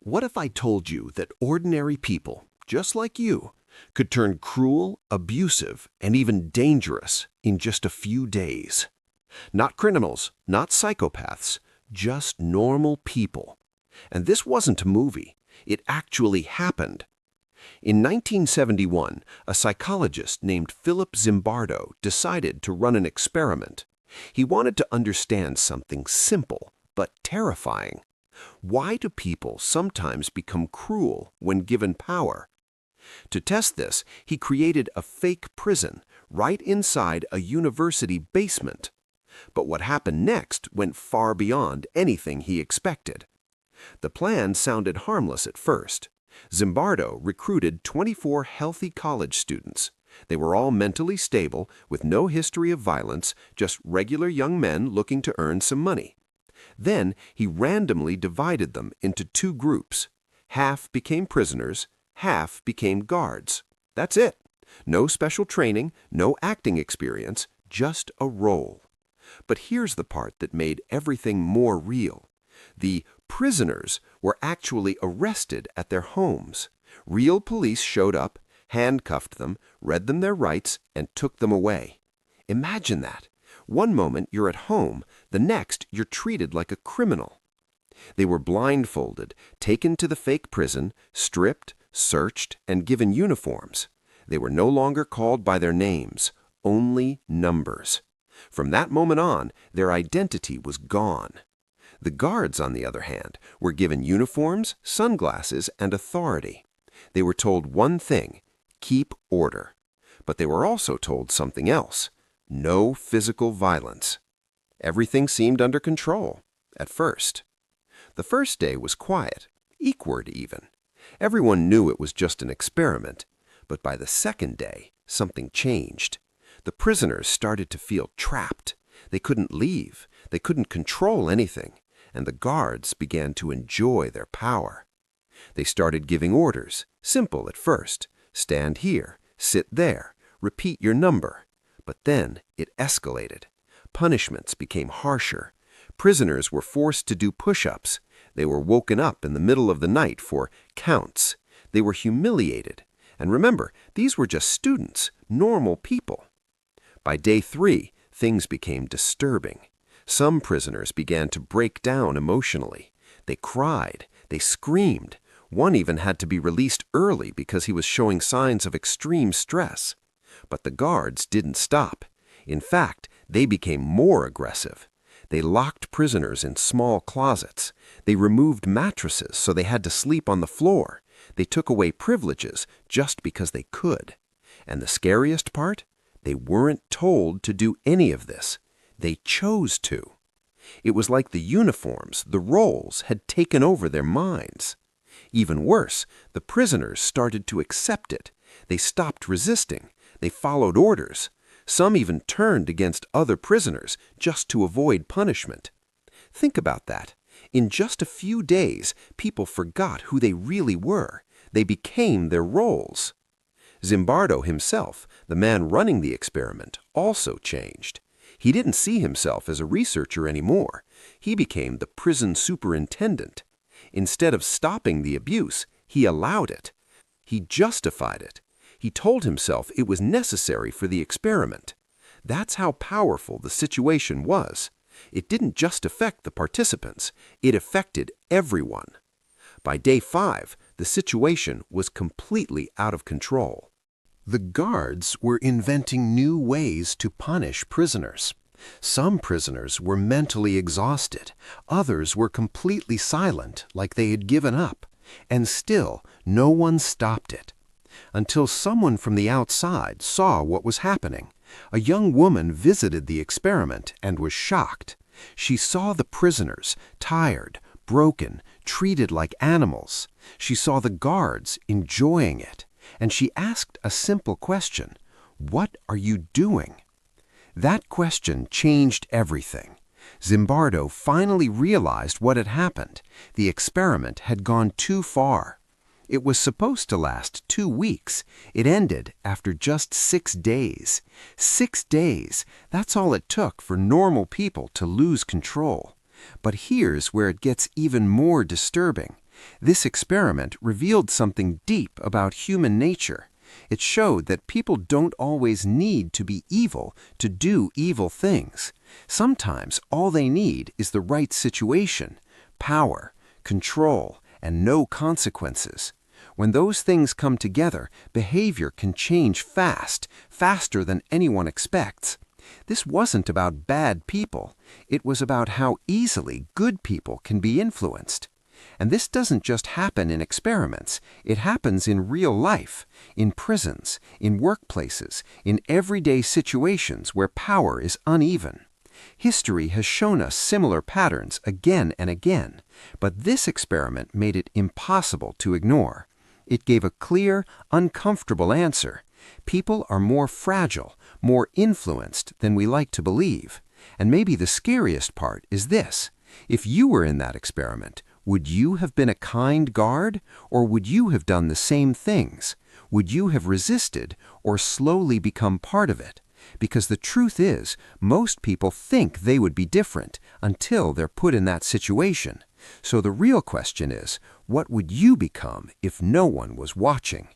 What if I told you that ordinary people, just like you, could turn cruel, abusive, and even dangerous in just a few days? Not criminals, not psychopaths, just normal people. And this wasn't a movie. It actually happened. In 1971, a psychologist named Philip Zimbardo decided to run an experiment. He wanted to understand something simple but terrifying. Why do people sometimes become cruel when given power? To test this, he created a fake prison right inside a university basement. But what happened next went far beyond anything he expected. The plan sounded harmless at first. Zimbardo recruited 24 healthy college students. They were all mentally stable, with no history of violence, just regular young men looking to earn some money. Then he randomly divided them into two groups. Half became prisoners, half became guards. That's it. No special training, no acting experience, just a role. But here's the part that made everything more real. The prisoners were actually arrested at their homes. Real police showed up, handcuffed them, read them their rights, and took them away. Imagine that. One moment you're at home, the next you're treated like a criminal. They were blindfolded, taken to the fake prison, stripped, searched, and given uniforms. They were no longer called by their names, only numbers. From that moment on, their identity was gone. The guards, on the other hand, were given uniforms, sunglasses, and authority. They were told one thing: keep order. But they were also told something else: no physical violence. Everything seemed under control, at first. The first day was quiet, equard even. Everyone knew it was just an experiment. But by the second day, something changed. The prisoners started to feel trapped. They couldn't leave. They couldn't control anything. And the guards began to enjoy their power. They started giving orders, simple at first: stand here, sit there, repeat your number. But then it escalated. Punishments became harsher. Prisoners were forced to do push-ups. They were woken up in the middle of the night for counts. They were humiliated. And remember, these were just students, normal people. By day 3, things became disturbing. Some prisoners began to break down emotionally. They cried. They screamed. One even had to be released early because he was showing signs of extreme stress. But the guards didn't stop. In fact, they became more aggressive. They locked prisoners in small closets. They removed mattresses so they had to sleep on the floor. They took away privileges just because they could. And the scariest part? They weren't told to do any of this. They chose to. It was like the uniforms, the roles, had taken over their minds. Even worse, the prisoners started to accept it. They stopped resisting. They followed orders. Some even turned against other prisoners just to avoid punishment. Think about that. In just a few days, people forgot who they really were. They became their roles. Zimbardo himself, the man running the experiment, also changed. He didn't see himself as a researcher anymore. He became the prison superintendent. Instead of stopping the abuse, he allowed it. He justified it. He told himself it was necessary for the experiment. That's how powerful the situation was. It didn't just affect the participants. It affected everyone. By day 5, the situation was completely out of control. The guards were inventing new ways to punish prisoners. Some prisoners were mentally exhausted. Others were completely silent, like they had given up. And still, no one stopped it. Until someone from the outside saw what was happening. A young woman visited the experiment and was shocked. She saw the prisoners, tired, broken, treated like animals. She saw the guards enjoying it. And she asked a simple question: "What are you doing?" That question changed everything. Zimbardo finally realized what had happened. The experiment had gone too far. It was supposed to last 2 weeks. It ended after just 6 days. 6 days, that's all it took for normal people to lose control. But here's where it gets even more disturbing. This experiment revealed something deep about human nature. It showed that people don't always need to be evil to do evil things. Sometimes all they need is the right situation, power, control, and no consequences. When those things come together, behavior can change fast, faster than anyone expects. This wasn't about bad people. It was about how easily good people can be influenced. And this doesn't just happen in experiments. It happens in real life, in prisons, in workplaces, in everyday situations where power is uneven. History has shown us similar patterns again and again, but this experiment made it impossible to ignore. It gave a clear, uncomfortable answer. People are more fragile, more influenced than we like to believe. And maybe the scariest part is this. If you were in that experiment, would you have been a kind guard, or would you have done the same things? Would you have resisted or slowly become part of it? Because the truth is, most people think they would be different until they're put in that situation. So the real question is, what would you become if no one was watching?